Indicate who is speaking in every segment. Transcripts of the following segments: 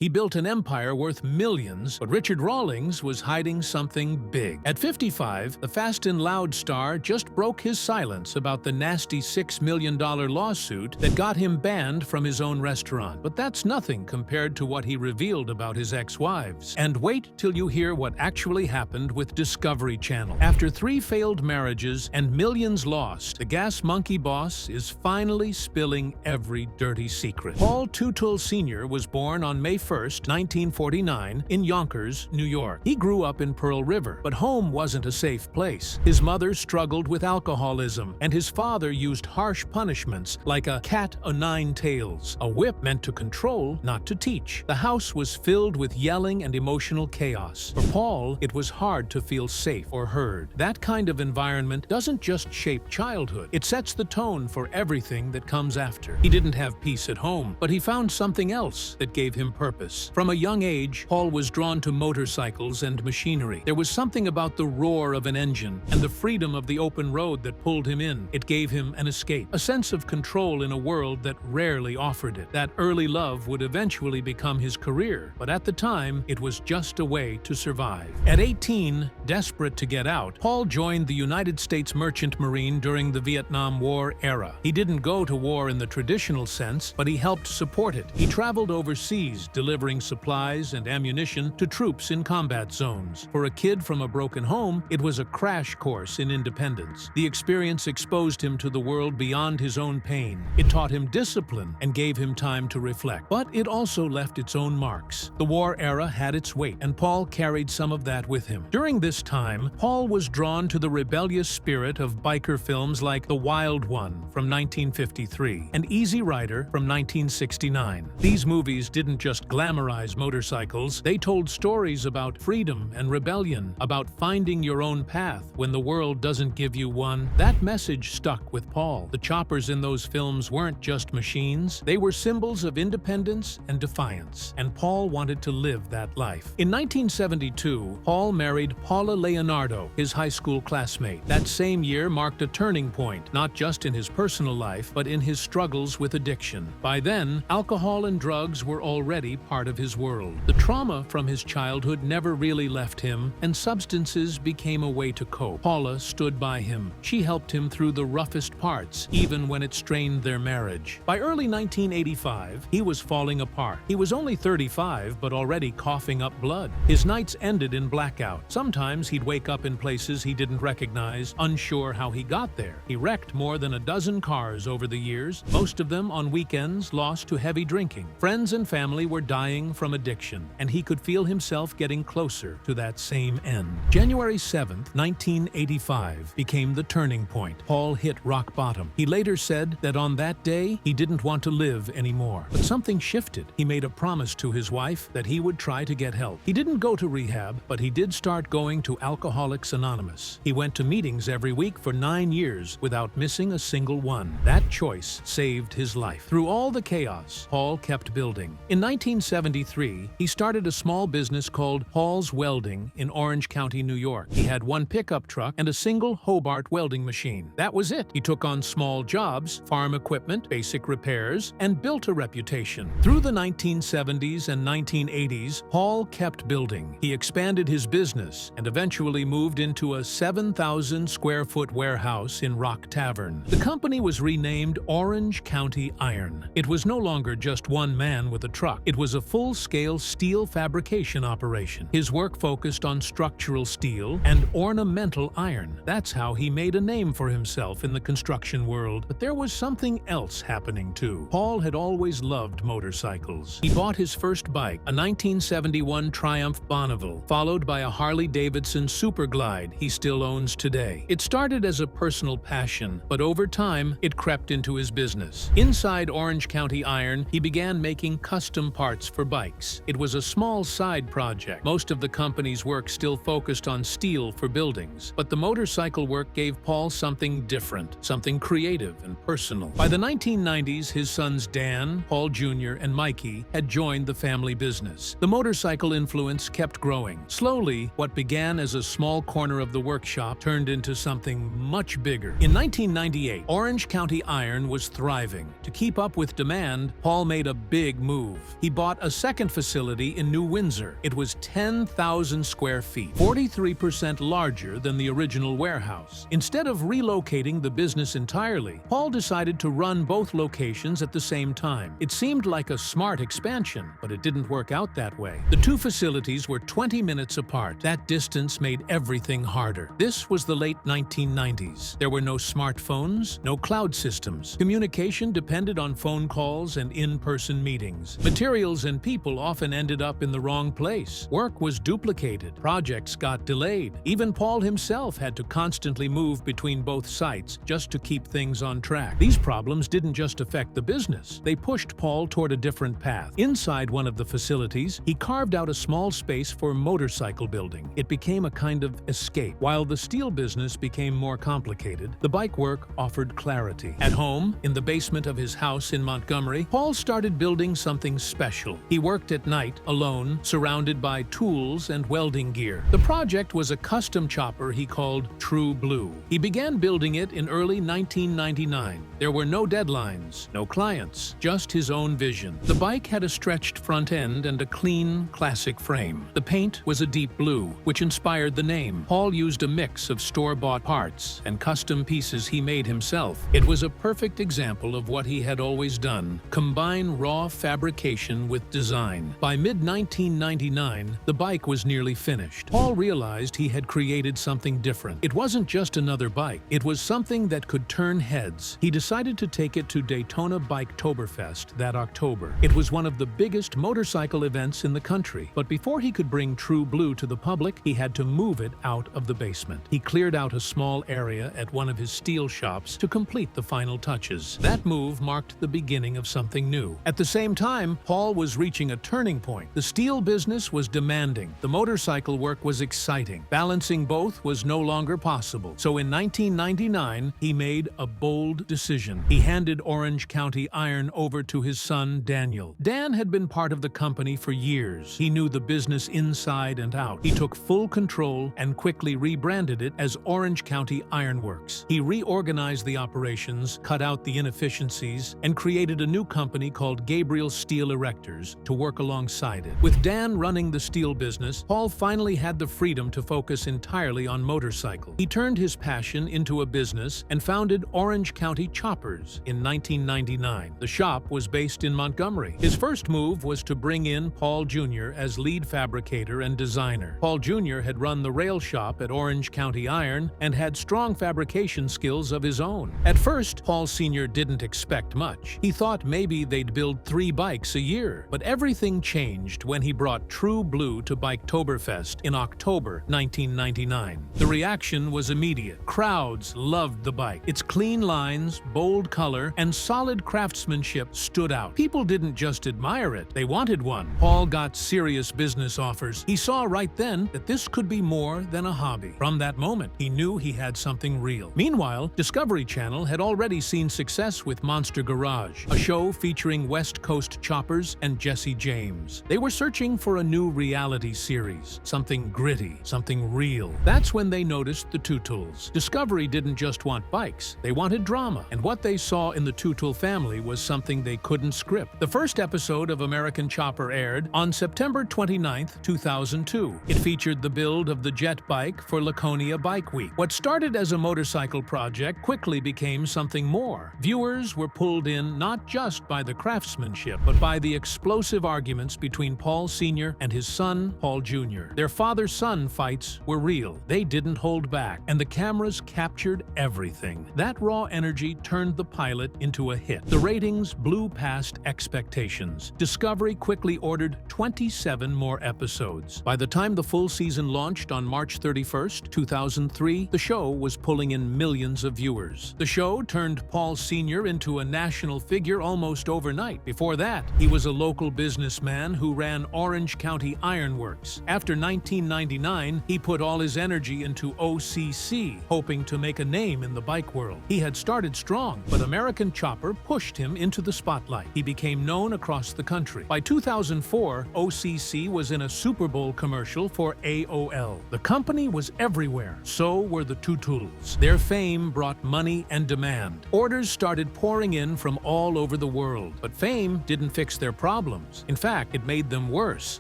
Speaker 1: He built an empire worth millions, but Richard Rawlings was hiding something big. At 55, the Fast and Loud star just broke his silence about the nasty $6 million lawsuit that got him banned from his own restaurant. But that's nothing compared to what he revealed about his ex-wives. And wait till you hear what actually happened with Discovery Channel. After 3 failed marriages and millions lost, the gas monkey boss is finally spilling every dirty secret. Paul Teutul Sr. was born on May 1st, 1949, in Yonkers, New York. He grew up in Pearl River, but home wasn't a safe place. His mother struggled with alcoholism, and his father used harsh punishments like a cat o' nine tails, a whip meant to control, not to teach. The house was filled with yelling and emotional chaos. For Paul, it was hard to feel safe or heard. That kind of environment doesn't just shape childhood, it sets the tone for everything that comes after. He didn't have peace at home, but he found something else that gave him purpose. From a young age, Paul was drawn to motorcycles and machinery. There was something about the roar of an engine and the freedom of the open road that pulled him in. It gave him an escape, a sense of control in a world that rarely offered it. That early love would eventually become his career, but at the time, it was just a way to survive. At 18, desperate to get out, Paul joined the United States Merchant Marine during the Vietnam War era. He didn't go to war in the traditional sense, but he helped support it. He traveled overseas, delivering supplies and ammunition to troops in combat zones. For a kid from a broken home, it was a crash course in independence. The experience exposed him to the world beyond his own pain. It taught him discipline and gave him time to reflect. But it also left its own marks. The war era had its weight, and Paul carried some of that with him. During this time, Paul was drawn to the rebellious spirit of biker films like The Wild One from 1953 and Easy Rider from 1969. These movies didn't just glamorize motorcycles, they told stories about freedom and rebellion, about finding your own path when the world doesn't give you one. That message stuck with Paul. The choppers in those films weren't just machines, they were symbols of independence and defiance, and Paul wanted to live that life. In 1972, Paul married Paula Leonardo, his high school classmate. That same year marked a turning point, not just in his personal life, but in his struggles with addiction. By then, alcohol and drugs were already part of his world. The trauma from his childhood never really left him, and substances became a way to cope. Paula stood by him. She helped him through the roughest parts, even when it strained their marriage. By early 1985, he was falling apart. He was only 35, but already coughing up blood. His nights ended in blackout. Sometimes he'd wake up in places he didn't recognize, unsure how he got there. He wrecked more than a dozen cars over the years, most of them on weekends lost to heavy drinking. Friends and family were dying from addiction, and he could feel himself getting closer to that same end. January 7th, 1985 became the turning point. Paul hit rock bottom. He later said that on that day, he didn't want to live anymore. But something shifted. He made a promise to his wife that he would try to get help. He didn't go to rehab, but he did start going to Alcoholics Anonymous. He went to meetings every week for 9 years without missing a single one. That choice saved his life. Through all the chaos, Paul kept building. In 1973, he started a small business called Paul's Welding in Orange County, New York. He had one pickup truck and a single Hobart welding machine. That was it. He took on small jobs, farm equipment, basic repairs, and built a reputation. Through the 1970s and 1980s, Paul kept building. He expanded his business and eventually moved into a 7,000-square-foot warehouse in Rock Tavern. The company was renamed Orange County Iron. It was no longer just one man with a truck. It was a full-scale steel fabrication operation. His work focused on structural steel and ornamental iron. That's how he made a name for himself in the construction world. But there was something else happening too. Paul had always loved motorcycles. He bought his first bike, a 1971 Triumph Bonneville, followed by a Harley-Davidson Superglide he still owns today. It started as a personal passion, but over time, it crept into his business. Inside Orange County Iron, he began making custom parts for bikes. It was a small side project. Most of the company's work still focused on steel for buildings, but the motorcycle work gave Paul something different, something creative and personal. By the 1990s, his sons Dan, Paul Jr., and Mikey had joined the family business. The motorcycle influence kept growing. Slowly, what began as a small corner of the workshop turned into something much bigger. In 1998, Orange County Iron was thriving. To keep up with demand, Paul made a big move. He bought bought a second facility in New Windsor. It was 10,000 square feet, 43% larger than the original warehouse. Instead of relocating the business entirely, Paul decided to run both locations at the same time. It seemed like a smart expansion, but it didn't work out that way. The two facilities were 20 minutes apart. That distance made everything harder. This was the late 1990s. There were no smartphones, no cloud systems. Communication depended on phone calls and in-person meetings. Materials and people often ended up in the wrong place. Work was duplicated. Projects got delayed. Even Paul himself had to constantly move between both sites just to keep things on track. These problems didn't just affect the business. They pushed Paul toward a different path. Inside one of the facilities, he carved out a small space for motorcycle building. It became a kind of escape. While the steel business became more complicated, the bike work offered clarity. At home, in the basement of his house in Montgomery, Paul started building something special. He worked at night, alone, surrounded by tools and welding gear. The project was a custom chopper he called True Blue. He began building it in early 1999. There were no deadlines, no clients, just his own vision. The bike had a stretched front end and a clean, classic frame. The paint was a deep blue, which inspired the name. Paul used a mix of store-bought parts and custom pieces he made himself. It was a perfect example of what he had always done: combine raw fabrication with design. By mid-1999, the bike was nearly finished. Paul realized he had created something different. It wasn't just another bike. It was something that could turn heads. He decided to take it to Daytona Biketoberfest that October. It was one of the biggest motorcycle events in the country. But before he could bring True Blue to the public, he had to move it out of the basement. He cleared out a small area at one of his steel shops to complete the final touches. That move marked the beginning of something new. At the same time, Paul was reaching a turning point. The steel business was demanding. The motorcycle work was exciting. Balancing both was no longer possible. So in 1999, he made a bold decision. He handed Orange County Iron over to his son, Daniel. Dan had been part of the company for years. He knew the business inside and out. He took full control and quickly rebranded it as Orange County Iron Works. He reorganized the operations, cut out the inefficiencies, and created a new company called Gabriel Steel Erectors to work alongside it. With Dan running the steel business, Paul finally had the freedom to focus entirely on motorcycle. He turned his passion into a business and founded Orange County Choppers in 1999. The shop was based in Montgomery. His first move was to bring in Paul Jr. as lead fabricator and designer. Paul Jr. had run the rail shop at Orange County Iron and had strong fabrication skills of his own. At first, Paul Sr. didn't expect much. He thought maybe they'd build 3 bikes a year. But everything changed when he brought True Blue to Biketoberfest in October 1999. The reaction was immediate. Crowds loved the bike. Its clean lines, bold color, and solid craftsmanship stood out. People didn't just admire it, they wanted one. Paul got serious business offers. He saw right then that this could be more than a hobby. From that moment, he knew he had something real. Meanwhile, Discovery Channel had already seen success with Monster Garage, a show featuring West Coast choppers and Jesse James. They were searching for a new reality series, something gritty, something real. That's when they noticed the Teutul's. Discovery didn't just want bikes, they wanted drama, and what they saw in the Teutul family was something they couldn't script. The first episode of American Chopper aired on September 29, 2002. It featured the build of the jet bike for Laconia Bike Week. What started as a motorcycle project quickly became something more. Viewers were pulled in not just by the craftsmanship, but by the explosive arguments between Paul Sr. and his son, Paul Jr. Their father-son fights were real. They didn't hold back, and the cameras captured everything. That raw energy turned the pilot into a hit. The ratings blew past expectations. Discovery quickly ordered 27 more episodes. By the time the full season launched on March 31, 2003, the show was pulling in millions of viewers. The show turned Paul Sr. into a national figure almost overnight. Before that, he was a local businessman who ran Orange County Iron Works. After 1999, he put all his energy into OCC, hoping to make a name in the bike world. He had started strong, but American Chopper pushed him into the spotlight. He became known across the country. By 2004, OCC was in a Super Bowl commercial for AOL. The company was everywhere. So were the Teutuls. Their fame brought money and demand. Orders started pouring in from all over the world. But fame didn't fix their problems. problems. In fact, it made them worse.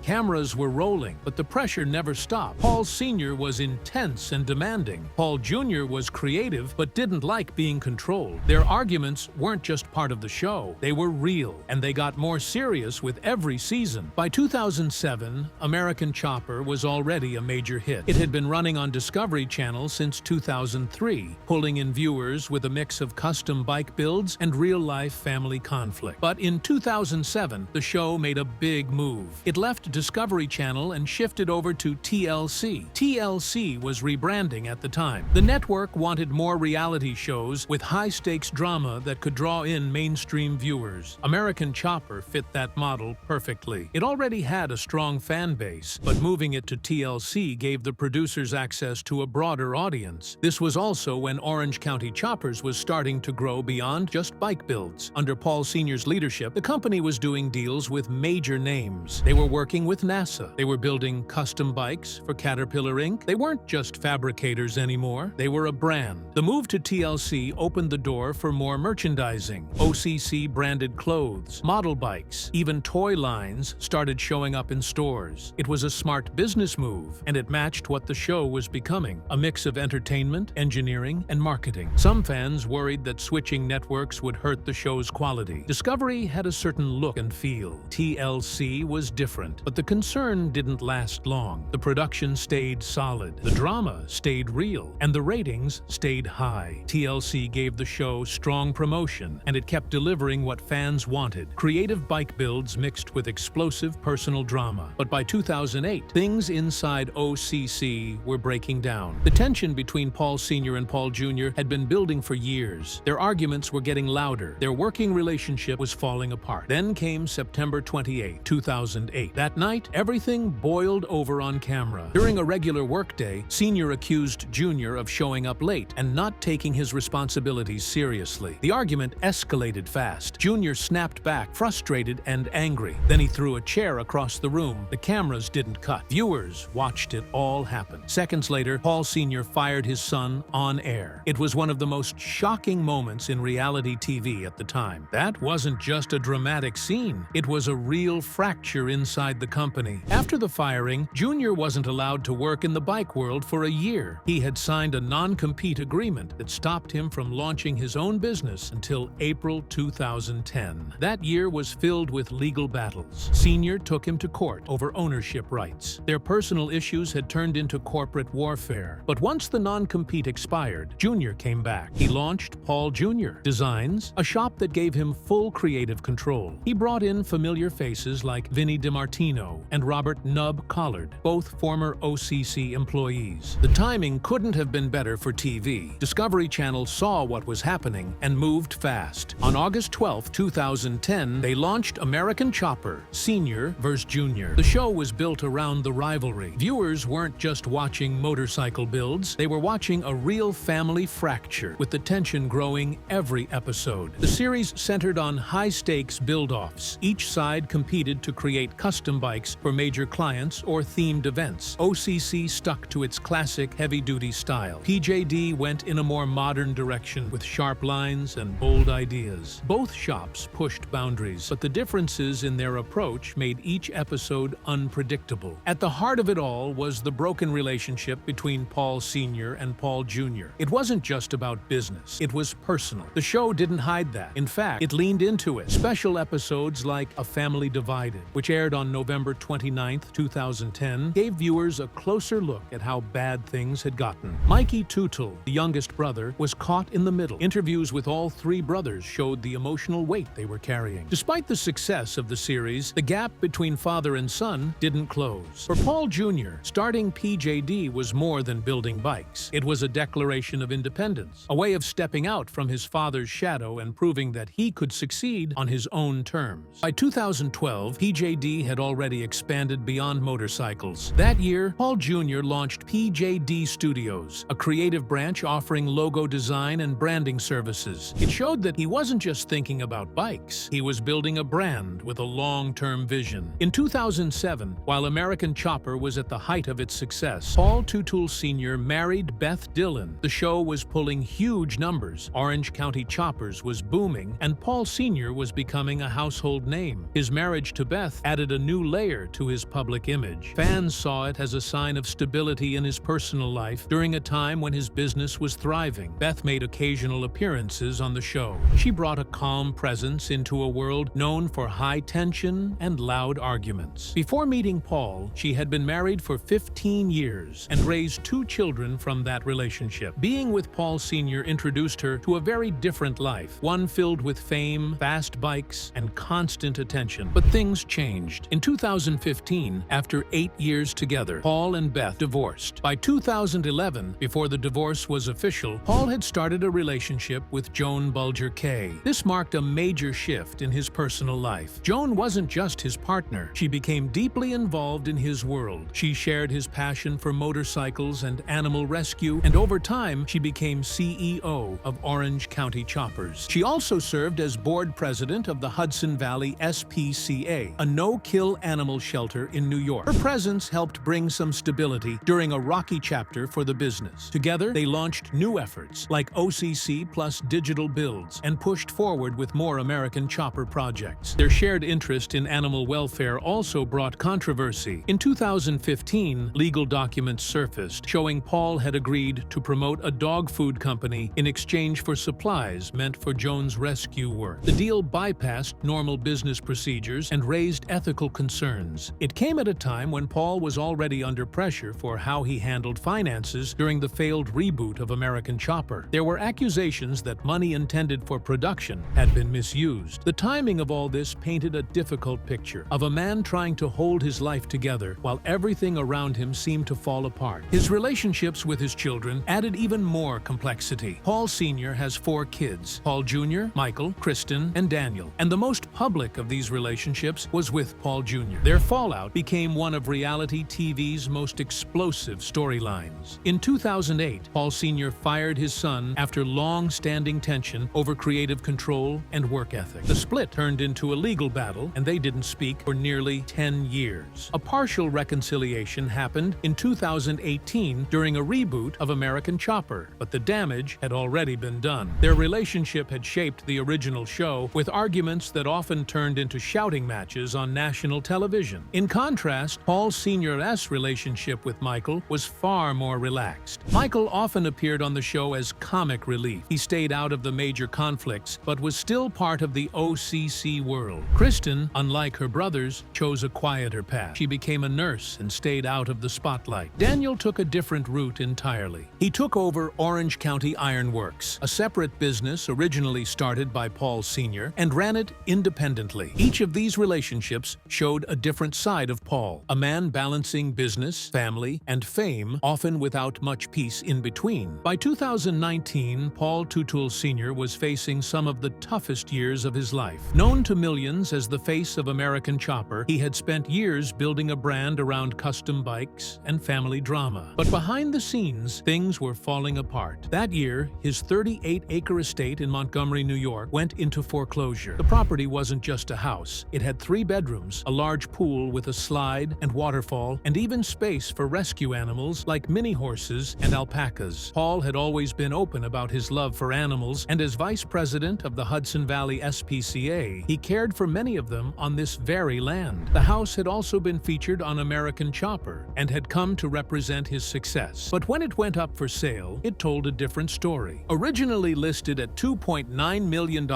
Speaker 1: Cameras were rolling, but the pressure never stopped. Paul Sr. was intense and demanding. Paul Jr. was creative, but didn't like being controlled. Their arguments weren't just part of the show. They were real, and they got more serious with every season. By 2007, American Chopper was already a major hit. It had been running on Discovery Channel since 2003, pulling in viewers with a mix of custom bike builds and real-life family conflict. But in 2007, the show made a big move. It left Discovery Channel and shifted over to TLC. TLC was rebranding at the time. The network wanted more reality shows with high-stakes drama that could draw in mainstream viewers. American Chopper fit that model perfectly. It already had a strong fan base, but moving it to TLC gave the producers access to a broader audience. This was also when Orange County Choppers was starting to grow beyond just bike builds. Under Paul Sr.'s leadership, the company was doing deals with major names. They were working with NASA. They were building custom bikes for Caterpillar Inc. They weren't just fabricators anymore. They were a brand. The move to TLC opened the door for more merchandising. OCC-branded clothes, model bikes, even toy lines started showing up in stores. It was a smart business move, and it matched what the show was becoming, a mix of entertainment, engineering, and marketing. Some fans worried that switching networks would hurt the show's quality. Discovery had a certain look and feel. TLC was different, but the concern didn't last long. The production stayed solid, the drama stayed real, and the ratings stayed high. TLC gave the show strong promotion, and it kept delivering what fans wanted: creative bike builds mixed with explosive personal drama. But by 2008, things inside OCC were breaking down. The tension between Paul Sr. and Paul Jr. had been building for years. Their arguments were getting louder. Their working relationship was falling apart. Then came September 28, 2008. That night, everything boiled over on camera. During a regular workday, Sr. accused Jr. of showing up late and not taking his responsibilities seriously. The argument escalated fast. Jr. snapped back, frustrated and angry. Then he threw a chair across the room. The cameras didn't cut. Viewers watched it all happen. Seconds later, Paul Sr. fired his son on air. It was one of the most shocking moments in reality TV at the time. That wasn't just a dramatic scene. It was a real fracture inside the company. After the firing, Jr. wasn't allowed to work in the bike world for a year. He had signed a non-compete agreement that stopped him from launching his own business until April 2010. That year was filled with legal battles. Sr. took him to court over ownership rights. Their personal issues had turned into corporate warfare. But once the non-compete expired, Jr. came back. He launched Paul Jr. Designs, a shop that gave him full creative control. He brought in familiar faces like Vinnie DiMartino and Robert "Nub" Collard, both former OCC employees. The timing couldn't have been better for TV. Discovery Channel saw what was happening and moved fast. On August 12, 2010, they launched American Chopper, Sr. vs. Jr. The show was built around the rivalry. Viewers weren't just watching motorcycle builds, they were watching a real family fracture, with the tension growing every episode. The series centered on high-stakes build-offs. Each side competed to create custom bikes for major clients or themed events. OCC stuck to its classic heavy-duty style. PJD went in a more modern direction with sharp lines and bold ideas. Both shops pushed boundaries, but the differences in their approach made each episode unpredictable. At the heart of it all was the broken relationship between Paul Sr. and Paul Jr. It wasn't just about business, it was personal. The show didn't hide that. In fact, it leaned into it. Special episodes like A Family Divided, which aired on November 29, 2010, gave viewers a closer look at how bad things had gotten. Mikey Teutul, the youngest brother, was caught in the middle. Interviews with all three brothers showed the emotional weight they were carrying. Despite the success of the series, the gap between father and son didn't close. For Paul Jr., starting PJD was more than building bikes. It was a declaration of independence, a way of stepping out from his father's shadow and proving that he could succeed on his own terms. By 2012, PJD had already expanded beyond motorcycles. That year, Paul Jr. launched PJD Studios, a creative branch offering logo design and branding services. It showed that he wasn't just thinking about bikes, he was building a brand with a long-term vision. In 2007, while American Chopper was at the height of its success, Paul Teutul Sr. married Beth Dillon. The show was pulling huge numbers, Orange County Choppers was booming, and Paul Sr. was becoming a household name. fame. His marriage to Beth added a new layer to his public image. Fans saw it as a sign of stability in his personal life during a time when his business was thriving. Beth made occasional appearances on the show. She brought a calm presence into a world known for high tension and loud arguments. Before meeting Paul, she had been married for 15 years and raised 2 children from that relationship. Being with Paul Sr. introduced her to a very different life, one filled with fame, fast bikes, and constant attention. But things changed. In 2015, after 8 years together, Paul and Beth divorced. By 2011, before the divorce was official, Paul had started a relationship with Joan Bulger Kay. This marked a major shift in his personal life. Joan wasn't just his partner. She became deeply involved in his world. She shared his passion for motorcycles and animal rescue, and over time, she became CEO of Orange County Choppers. She also served as board president of the Hudson Valley SPCA, a no-kill animal shelter in New York. Her presence helped bring some stability during a rocky chapter for the business. Together, they launched new efforts like OCC plus digital builds and pushed forward with more American chopper projects. Their shared interest in animal welfare also brought controversy. In 2015, legal documents surfaced showing Paul had agreed to promote a dog food company in exchange for supplies meant for Joan's rescue work. The deal bypassed normal business procedures and raised ethical concerns. It came at a time when Paul was already under pressure for how he handled finances during the failed reboot of American Chopper. There were accusations that money intended for production had been misused. The timing of all this painted a difficult picture of a man trying to hold his life together while everything around him seemed to fall apart. His relationships with his children added even more complexity. Paul Sr. has 4 kids: Paul Jr., Michael, Kristen, and Daniel. And the most public of these relationships was with Paul Jr. Their fallout became one of reality TV's most explosive storylines. In 2008, Paul Sr. fired his son after long-standing tension over creative control and work ethic. The split turned into a legal battle, and they didn't speak for nearly 10 years. A partial reconciliation happened in 2018 during a reboot of American Chopper, but the damage had already been done. Their relationship had shaped the original show, with arguments that often turned into shouting matches on national television. In contrast, Paul Sr.'s relationship with Michael was far more relaxed. Michael often appeared on the show as comic relief. He stayed out of the major conflicts, but was still part of the OCC world. Kristen, unlike her brothers, chose a quieter path. She became a nurse and stayed out of the spotlight. Daniel took a different route entirely. He took over Orange County Iron Works, a separate business originally started by Paul Sr., and ran it independently. Each of these relationships showed a different side of Paul, a man balancing business, family, and fame, often without much peace in between. By 2019, Paul Teutul Sr. was facing some of the toughest years of his life. Known to millions as the face of American Chopper, he had spent years building a brand around custom bikes and family drama. But behind the scenes, things were falling apart. That year, his 38-acre estate in Montgomery, New York, went into foreclosure. The property wasn't just a house. It had 3 bedrooms, a large pool with a slide and waterfall, and even space for rescue animals like mini horses and alpacas. Paul had always been open about his love for animals, and as vice president of the Hudson Valley SPCA, he cared for many of them on this very land. The house had also been featured on American Chopper and had come to represent his success. But when it went up for sale, it told a different story. Originally listed at $2.9 million,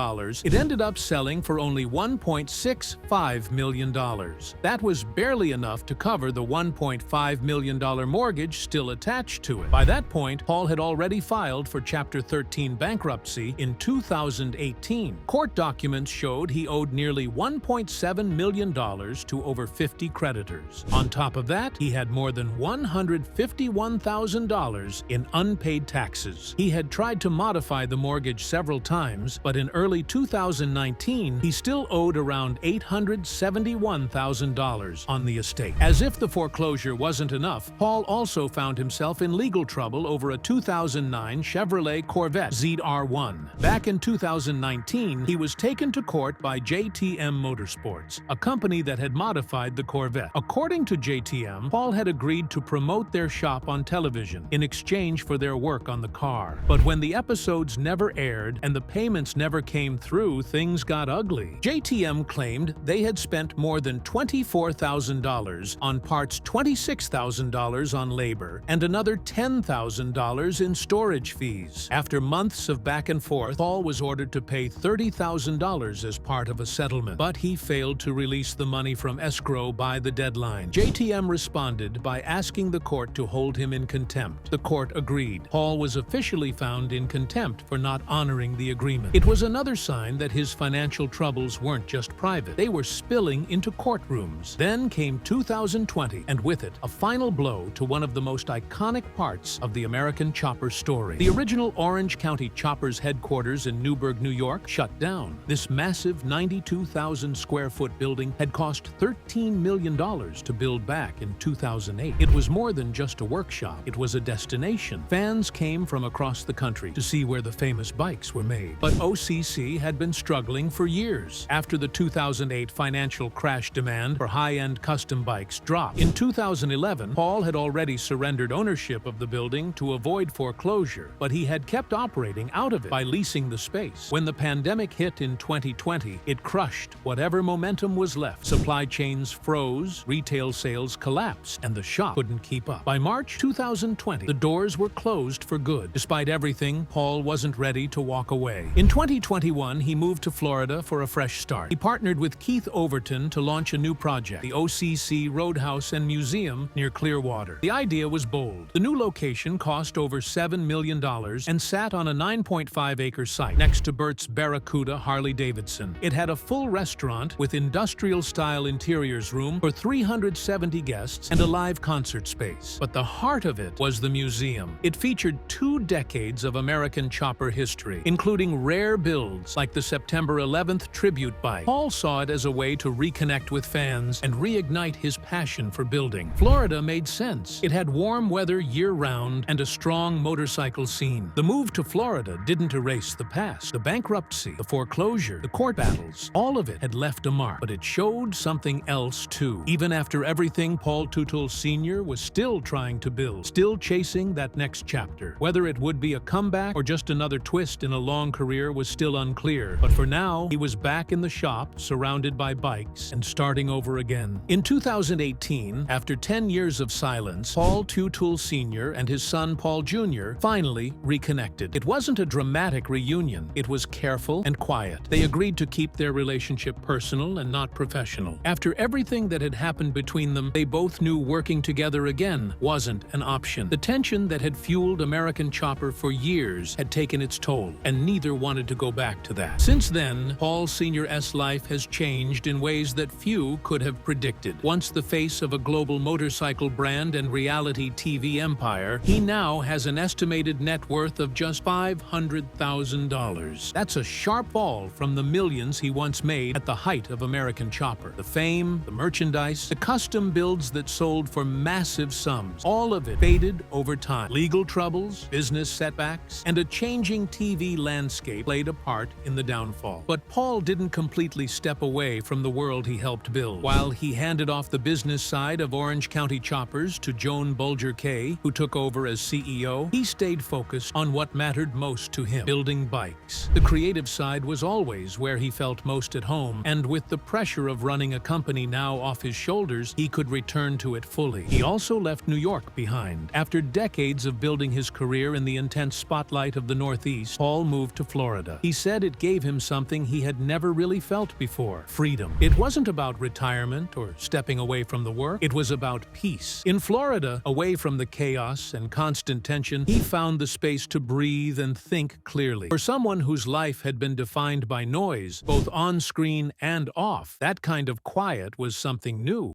Speaker 1: it ended up selling for only $1.65 million. That was barely enough to cover the $1.5 million mortgage still attached to it. By that point, Paul had already filed for Chapter 13 bankruptcy in 2018. Court documents showed he owed nearly $1.7 million to over 50 creditors. On top of that, he had more than $151,000 in unpaid taxes. He had tried to modify the mortgage several times, but in early 2019, he still owed around $871,000 on the estate. As if the foreclosure wasn't enough, Paul also found himself in legal trouble over a 2009 Chevrolet Corvette ZR1. Back in 2019, he was taken to court by JTM Motorsports, a company that had modified the Corvette. According to JTM, Paul had agreed to promote their shop on television in exchange for their work on the car. But when the episodes never aired and the payments never came through, things got ugly. JTM JTM claimed they had spent more than $24,000 on parts, $26,000 on labor, and another $10,000 in storage fees. After months of back and forth, Paul was ordered to pay $30,000 as part of a settlement, but he failed to release the money from escrow by the deadline. JTM responded by asking the court to hold him in contempt. The court agreed. Paul was officially found in contempt for not honoring the agreement. It was another sign that his financial troubles weren't just private. They were spilling into courtrooms. Then came 2020, and with it, a final blow to one of the most iconic parts of the American chopper story. The original Orange County Choppers headquarters in Newburgh, New York, shut down. This massive 92,000 square foot building had cost $13 million to build back in 2008. It was more than just a workshop. It was a destination. Fans came from across the country to see where the famous bikes were made. But OCC had been struggling for years. After the 2008 financial crash, demand for high-end custom bikes dropped. In 2011, Paul had already surrendered ownership of the building to avoid foreclosure, but he had kept operating out of it by leasing the space. When the pandemic hit in 2020, it crushed whatever momentum was left. Supply chains froze, retail sales collapsed, and the shop couldn't keep up. By March 2020, the doors were closed for good. Despite everything, Paul wasn't ready to walk away. In 2021, he moved to Florida for a fresh start. He partnered with Keith Overton to launch a new project, the OCC Roadhouse and Museum near Clearwater. The idea was bold. The new location cost over $7 million and sat on a 9.5-acre site next to Bert's Barracuda Harley-Davidson. It had a full restaurant with industrial-style interiors, room for 370 guests, and a live concert space. But the heart of it was the museum. It featured 2 decades of American chopper history, including rare builds like the September 11th tribute bike. Paul saw it as a way to reconnect with fans and reignite his passion for building. Florida made sense. It had warm weather year-round and a strong motorcycle scene. The move to Florida didn't erase the past. The bankruptcy, the foreclosure, the court battles, all of it had left a mark. But it showed something else too. Even after everything, Paul Teutul Sr. was still trying to build, still chasing that next chapter. Whether it would be a comeback or just another twist in a long career was still unclear. But for now, he was back in the shop, surrounded by bikes, and starting over again. In 2018, after 10 years of silence, Paul Teutul Sr. and his son Paul Jr. finally reconnected. It wasn't a dramatic reunion. It was careful and quiet. They agreed to keep their relationship personal and not professional. After everything that had happened between them, they both knew working together again wasn't an option. The tension that had fueled American Chopper for years had taken its toll, and neither wanted to go back to that. Since then, Paul Sr.'s life has changed in ways that few could have predicted. Once the face of a global motorcycle brand and reality TV empire, he now has an estimated net worth of just $500,000. That's a sharp fall from the millions he once made at the height of American Chopper. The fame, the merchandise, the custom builds that sold for massive sums, all of it faded over time. Legal troubles, business setbacks, and a changing TV landscape played a part in the downfall. But Paul didn't completely step away from the world he helped build. While he handed off the business side of Orange County Choppers to Joan Bulger-Kay, who took over as CEO, he stayed focused on what mattered most to him: building bikes. The creative side was always where he felt most at home, and with the pressure of running a company now off his shoulders, he could return to it fully. He also left New York behind. After decades of building his career in the intense spotlight of the Northeast, Paul moved to Florida. He said it gave him something he had never really felt before: freedom. It wasn't about retirement or stepping away from the work. It was about peace. In Florida, away from the chaos and constant tension, he found the space to breathe and think clearly. For someone whose life had been defined by noise, both on screen and off, that kind of quiet was something new.